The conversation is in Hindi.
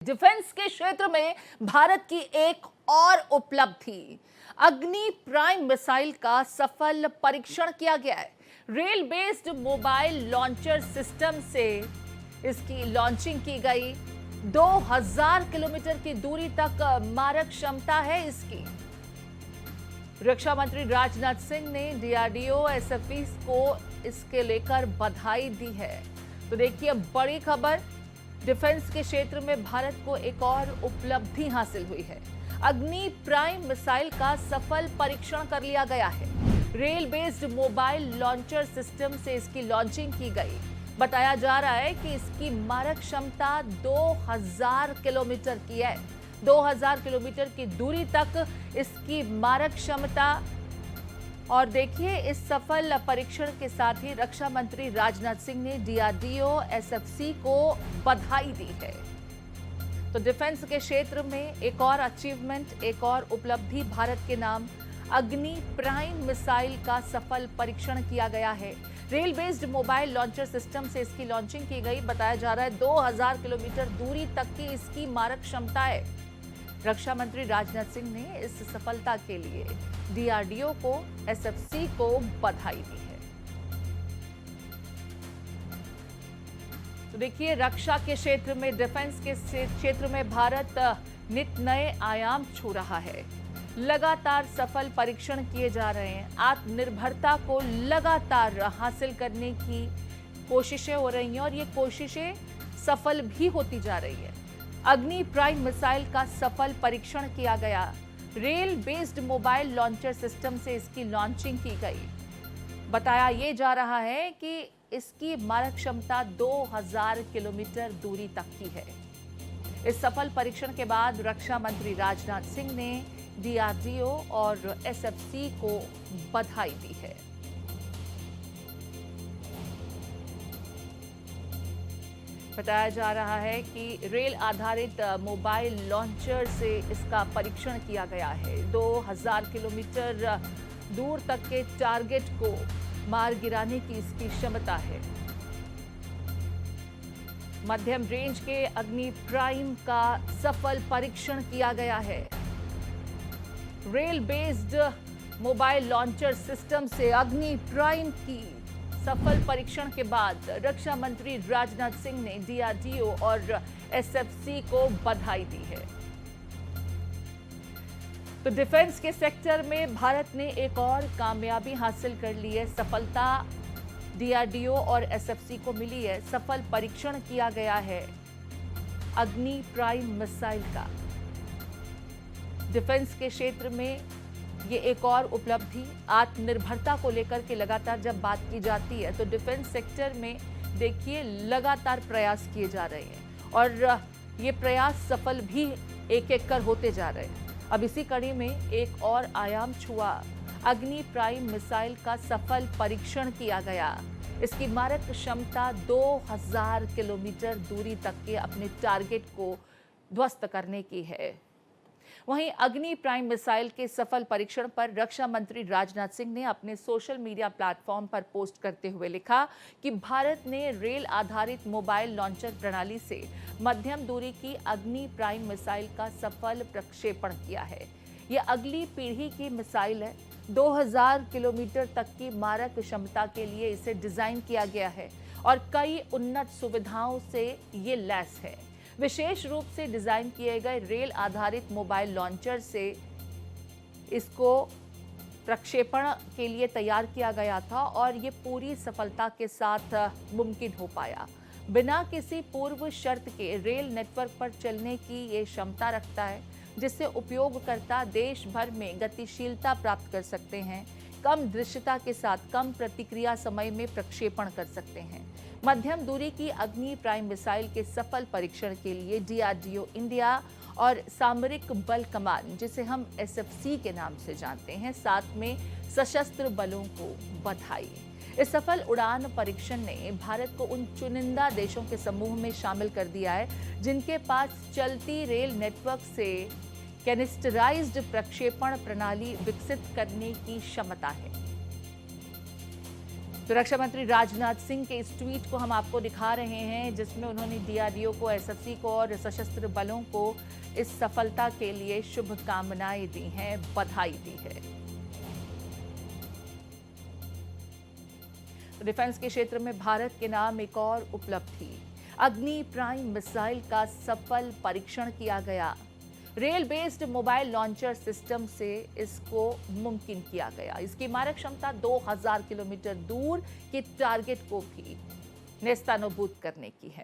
डिफेंस के क्षेत्र में भारत की एक और उपलब्धि, अग्नि प्राइम मिसाइल का सफल परीक्षण किया गया है। Rail based mobile launcher system से इसकी लॉन्चिंग की गई। 2000 किलोमीटर की दूरी तक मारक क्षमता है इसकी। रक्षा मंत्री राजनाथ सिंह ने डीआरडीओ एसएफई को इसके लेकर बधाई दी है। तो देखिए बड़ी खबर, डिफेंस के क्षेत्र में भारत को एक और उपलब्धि हासिल हुई है। अग्नि प्राइम मिसाइल का सफल परीक्षण कर लिया गया है। Rail based mobile launcher system से इसकी लॉन्चिंग की गई। बताया जा रहा है कि इसकी मारक क्षमता 2000 किलोमीटर की है। 2000 किलोमीटर की दूरी तक इसकी मारक क्षमता। और देखिए इस सफल परीक्षण के साथ ही रक्षा मंत्री राजनाथ सिंह ने डीआरडीओ एसएफसी को बधाई दी है। तो डिफेंस के क्षेत्र में एक और अचीवमेंट, एक और उपलब्धि भारत के नाम। अग्नि प्राइम मिसाइल का सफल परीक्षण किया गया है। Rail based mobile launcher system से इसकी लॉन्चिंग की गई। बताया जा रहा है 2000 किलोमीटर दूरी तक की इसकी मारक क्षमता है। रक्षा मंत्री राजनाथ सिंह ने इस सफलता के लिए डीआरडीओ को, एसएफसी को बधाई दी है। तो देखिए रक्षा के क्षेत्र में, डिफेंस के क्षेत्र में भारत नित नए आयाम छू रहा है। लगातार सफल परीक्षण किए जा रहे हैं। आत्मनिर्भरता को लगातार हासिल करने की कोशिशें हो रही हैं और ये कोशिशें सफल भी होती जा रही है। अग्नि प्राइम मिसाइल का सफल परीक्षण किया गया। Rail based mobile launcher system से इसकी लॉन्चिंग की गई। बताया ये जा रहा है कि इसकी मारक क्षमता 2000 किलोमीटर दूरी तक की है। इस सफल परीक्षण के बाद रक्षा मंत्री राजनाथ सिंह ने डीआरडीओ और एसएफसी को बधाई दी है। बताया जा रहा है कि रेल आधारित मोबाइल लॉन्चर से इसका परीक्षण किया गया है। 2000 किलोमीटर दूर तक के टारगेट को मार गिराने की इसकी क्षमता है। मध्यम रेंज के अग्नि प्राइम का सफल परीक्षण किया गया है। Rail based mobile launcher system से अग्नि प्राइम की सफल परीक्षण के बाद रक्षा मंत्री राजनाथ सिंह ने डीआरडीओ और एसएफसी को बधाई दी है। तो डिफेंस के सेक्टर में भारत ने एक और कामयाबी हासिल कर ली है। सफलता डीआरडीओ और एसएफसी को मिली है। सफल परीक्षण किया गया है अग्नि प्राइम मिसाइल का। डिफेंस के क्षेत्र में ये एक और उपलब्धि। आत्मनिर्भरता को लेकर के लगातार जब बात की जाती है तो डिफेंस सेक्टर में देखिए लगातार प्रयास किए जा रहे हैं और ये प्रयास सफल भी एक एक कर होते जा रहे हैं। अब इसी कड़ी में एक और आयाम छुआ। अग्नि प्राइम मिसाइल का सफल परीक्षण किया गया। इसकी मारक क्षमता 2000 किलोमीटर दूरी तक के अपने टारगेट को ध्वस्त करने की है। वहीं अग्नि प्राइम मिसाइल के सफल परीक्षण पर रक्षा मंत्री राजनाथ सिंह ने अपने सोशल मीडिया प्लेटफॉर्म पर पोस्ट करते हुए लिखा कि भारत ने रेल आधारित मोबाइल लॉन्चर प्रणाली से मध्यम दूरी की अग्नि प्राइम मिसाइल का सफल प्रक्षेपण किया है। यह अगली पीढ़ी की मिसाइल है। 2000 किलोमीटर तक की मारक क्षमता के लिए इसे डिजाइन किया गया है और कई उन्नत सुविधाओं से ये लैस है। विशेष रूप से डिजाइन किए गए रेल आधारित मोबाइल लॉन्चर से इसको प्रक्षेपण के लिए तैयार किया गया था और ये पूरी सफलता के साथ मुमकिन हो पाया। बिना किसी पूर्व शर्त के रेल नेटवर्क पर चलने की ये क्षमता रखता है, जिससे उपयोगकर्ता देश भर में गतिशीलता प्राप्त कर सकते हैं। कम दृश्यता के साथ कम प्रतिक्रिया समय में प्रक्षेपण कर सकते हैं। मध्यम दूरी की अग्नि प्राइम मिसाइल के सफल परीक्षण के लिए डीआरडीओ इंडिया और सामरिक बल कमान, जिसे हम एसएफसी के नाम से जानते हैं, साथ में सशस्त्र बलों को बधाई। इस सफल उड़ान परीक्षण ने भारत को उन चुनिंदा देशों के समूह में शामिल कर दिया है जिनके पास चलती रेल नेटवर्क से कैनिस्टराइज्ड प्रक्षेपण प्रणाली विकसित करने की क्षमता है। तो रक्षा मंत्री राजनाथ सिंह के इस ट्वीट को हम आपको दिखा रहे हैं, जिसमें उन्होंने डीआरडीओ को, एसएफसी को और सशस्त्र बलों को इस सफलता के लिए शुभकामनाएं दी हैं, बधाई दी है। तो डिफेंस के क्षेत्र में भारत के नाम एक और उपलब्धि, अग्नि प्राइम मिसाइल का सफल परीक्षण किया गया। Rail based mobile launcher system से इसको मुमकिन किया गया। इसकी मारक क्षमता 2000 किलोमीटर दूर के टारगेट को भी नेस्तनाबूद करने की है।